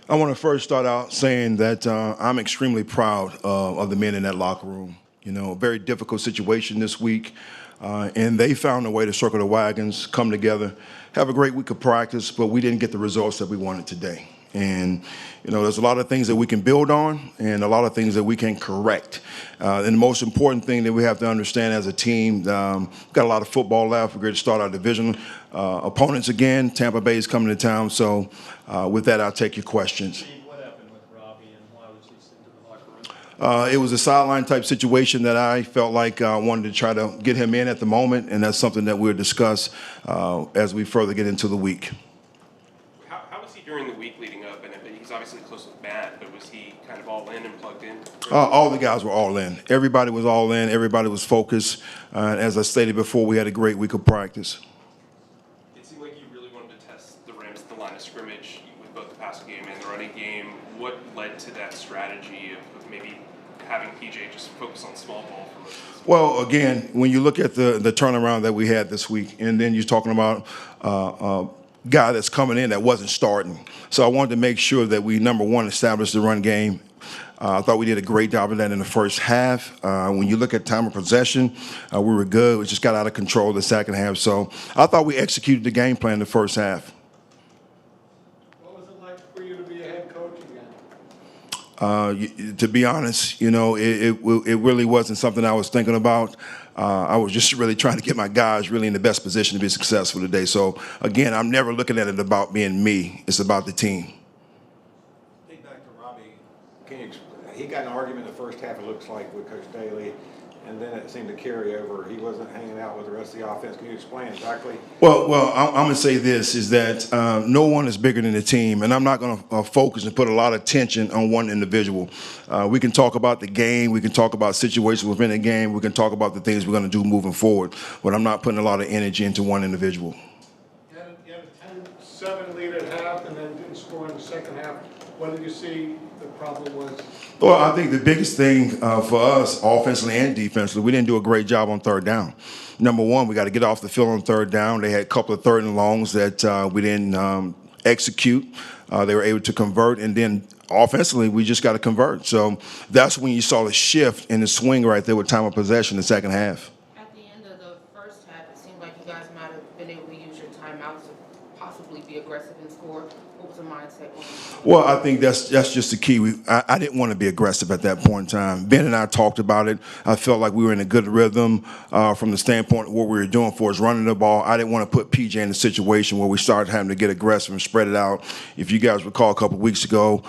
I want to first start out saying that I'm extremely proud of the men in that locker room. You know, a very difficult situation this week, and they found a way to circle the wagons, come together, have a great week of practice, but we didn't get the results that we wanted today. And, you know, there's a lot of things that we can build on and a lot of things that we can correct. And the most important thing that we have to understand as a team, we've got a lot of football left. We're going to start our division opponents again. Tampa Bay is coming to town. So with that, I'll take your questions. Steve, what happened with Robbie and why was he sent to the locker room? It was a sideline type situation that I felt like I wanted to try to get him in at the moment, and that's something that we'll discuss as we further get into the week. How was he during the week leading up? And he's obviously close with Matt, but was he kind of all in and plugged in? All the guys were all in. Everybody was all in. Everybody was focused. As I stated before, we had a great week of practice. It seemed like you really wanted to test the Rams at the line of scrimmage with both the passing game and the running game. What led to that strategy of maybe having PJ just focus on small ball for most of this? Well, again, when you look at the turnaround that we had this week, and then you're talking about guy that's coming in that wasn't starting. So I wanted to make sure that we, number one, established the run game. I thought we did a great job of that in the first half. When you look at time of possession, we were good. We just got out of control the second half. So I thought we executed the game plan in the first half. What was it like for you to be a head coach again? To be honest, you know, it really wasn't something I was thinking about. I was just really trying to get my guys really in the best position to be successful today. So, again, I'm never looking at it about being me. It's about the team. Think back to Robbie. He got in an argument in the first half, it looks like, with Coach Daly, and then it seemed to carry over. He wasn't hanging out with the rest of the offense. Can you explain exactly? Well, I'm going to say this, is that no one is bigger than the team, and I'm not going to focus and put a lot of attention on one individual. We can talk about the game. We can talk about situations within the game. We can talk about the things we're going to do moving forward, but I'm not putting a lot of energy into one individual. You had a 10-7 lead at half and then didn't score in the second half. What did you see the problem was? Well, I think the biggest thing for us, offensively and defensively, we didn't do a great job on third down. Number one, we got to get off the field on third down. They had a couple of third and longs that we didn't execute. They were able to convert, and then offensively, we just got to convert. So that's when you saw the shift in the swing right there with time of possession in the second half. At the end of the first half, it seemed like you guys might have been able to use your timeouts to possibly be aggressive and score. What was the mindset going on? Well, I think that's just the key. I didn't want to be aggressive at that point in time. Ben and I talked about it. I felt like we were in a good rhythm from the standpoint of what we were doing for us running the ball. I didn't want to put PJ in a situation where we started having to get aggressive and spread it out. If you guys recall a couple of weeks ago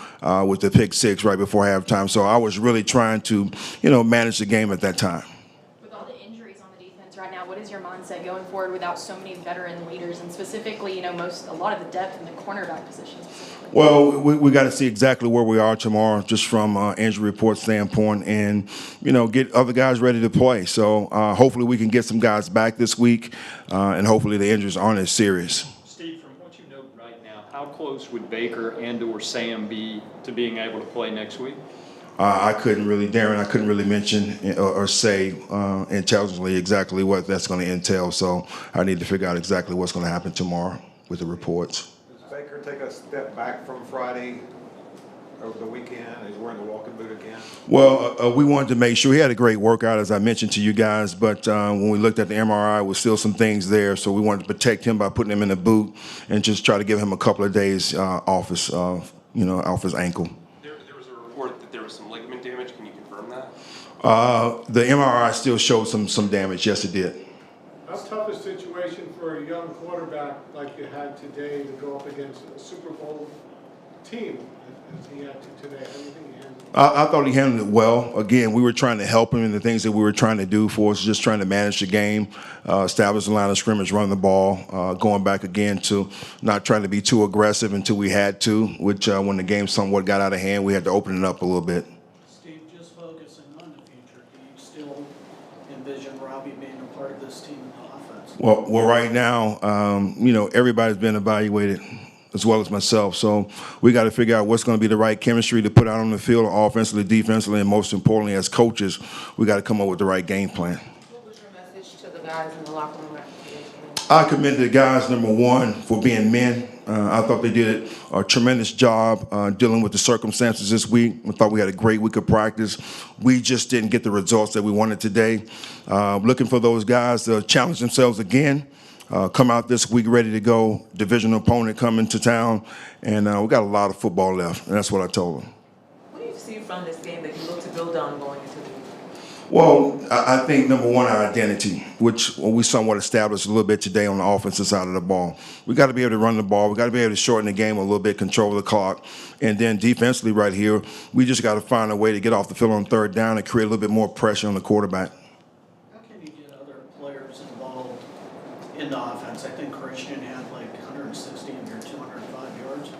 with the pick six right before halftime. So I was really trying to, manage the game at that time. With all the injuries on the defense right now, what is your mindset going forward without so many veteran leaders and specifically, a lot of the depth in the cornerback position specifically? Well, we got to see exactly where we are tomorrow, just from injury report standpoint, and get other guys ready to play. So hopefully we can get some guys back this week, and hopefully the injuries aren't as serious. Steve, from what you know right now, how close would Baker and/or Sam be to being able to play next week? I couldn't really mention or say intelligently exactly what that's going to entail. So I need to figure out exactly what's going to happen tomorrow with the reports. Does Baker take a step back from Friday over the weekend? He's wearing the walking boot again? Well, we wanted to make sure he had a great workout, as I mentioned to you guys. But when we looked at the MRI, there was still some things there. So we wanted to protect him by putting him in a boot and just try to give him a couple of days off his ankle. There was a report that there was some ligament damage. Can you confirm that? The MRI still showed some damage. Yes, it did. How tough a situation for a young quarterback like you had today to go up against a Super Bowl team as he had to today? How do you think he handled it? I thought he handled it well. Again, we were trying to help him in the things that we were trying to do for us, just trying to manage the game, establish the line of scrimmage, run the ball, going back again to not trying to be too aggressive until we had to, which when the game somewhat got out of hand, we had to open it up a little bit. Steve, just focusing on the future, do you still envision Robbie being a part of this team in the offense? Well, right now, everybody's been evaluated as well as myself. So we got to figure out what's going to be the right chemistry to put out on the field, offensively, defensively, and most importantly, as coaches, we got to come up with the right game plan. What was your message to the guys in the locker room after today's game? I commend the guys, number one, for being men. I thought they did a tremendous job dealing with the circumstances this week. I thought we had a great week of practice. We just didn't get the results that we wanted today. Looking for those guys to challenge themselves again. Come out this week ready to go. Division opponent coming to town, and we got a lot of football left, and that's what I told them. What do you see from this game that you look to build on going into the week? Well, I think number one, our identity, which we somewhat established a little bit today on the offensive side of the ball. We got to be able to run the ball. We got to be able to shorten the game a little bit, control the clock, and then defensively, right here, we just got to find a way to get off the field on third down and create a little bit more pressure on the quarterback. How can you get other players involved in the offense? I think Christian had like 160 of your 205 yards.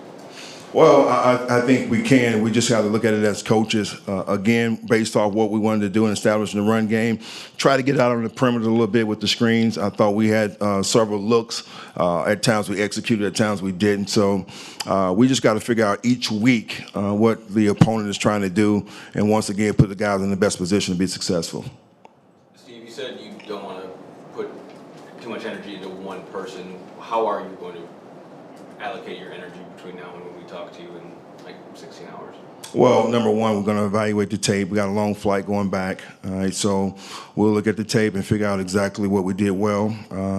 Well, I think we can. We just got to look at it as coaches. Again, based off what we wanted to do in establishing the run game, try to get out on the perimeter a little bit with the screens. I thought we had several looks. At times we executed, at times we didn't. So we just got to figure out each week what the opponent is trying to do, and once again, put the guys in the best position to be successful. Steve, you said you don't want to put too much energy into one person. How are you going to allocate your energy between now and when we talk to you in like 16 hours? Well, number one, we're going to evaluate the tape. We got a long flight going back. All right, so we'll look at the tape and figure out exactly what we did well,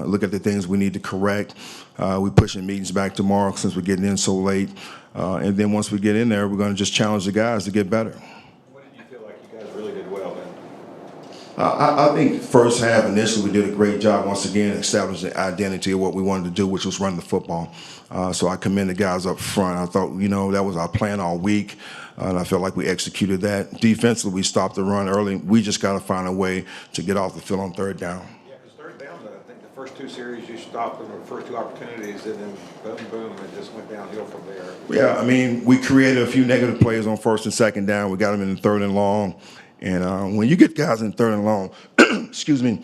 look at the things we need to correct. We're pushing meetings back tomorrow since we're getting in so late. And then once we get in there, we're going to just challenge the guys to get better. What did you feel like you guys really did well then? I think first half, initially, we did a great job, once again, establishing the identity of what we wanted to do, which was run the football. So I commend the guys up front. I thought, that was our plan all week, and I felt like we executed that. Defensively, we stopped the run early. We just got to find a way to get off the field on third down. Yeah, because third down, I think the first two series you stopped in the first two opportunities, and then boom, boom, it just went downhill from there. Yeah, we created a few negative plays on first and second down. We got them in the third and long. And when you get guys in third and long, excuse me,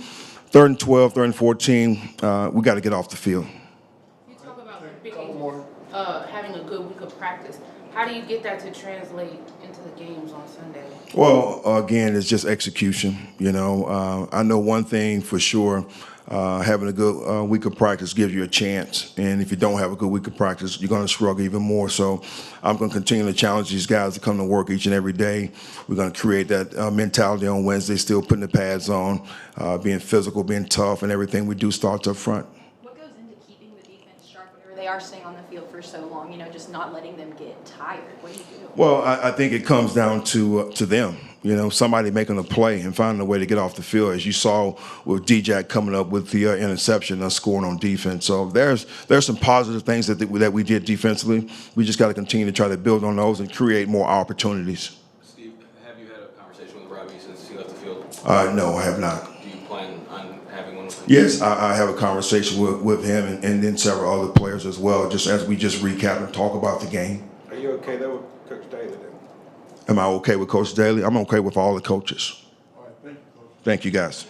third and 12, third and 14, we got to get off the field. You talk about having a good week of practice. How do you get that to translate into the games on Sunday? Well, again, it's just execution. I know one thing for sure. Having a good week of practice gives you a chance. And if you don't have a good week of practice, you're going to struggle even more. So I'm going to continue to challenge these guys to come to work each and every day. We're going to create that mentality on Wednesday, still putting the pads on, being physical, being tough, and everything we do starts up front. What goes into keeping the defense sharp whenever they are staying on the field for so long, just not letting them get tired? What do you do? Well, I think it comes down to them. Somebody making a play and finding a way to get off the field, as you saw with D-Jack coming up with the interception, us scoring on defense. So there's some positive things that we did defensively. We just got to continue to try to build on those and create more opportunities. Steve, have you had a conversation with Robbie since he left the field? No, I have not. Do you plan on having one with him? Yes, I have a conversation with him and then several other players as well, just as we just recap and talk about the game. Are you okay though with Coach Daly then? Am I okay with Coach Daly? I'm okay with all the coaches. All right, thank you, Coach. Thank you, guys.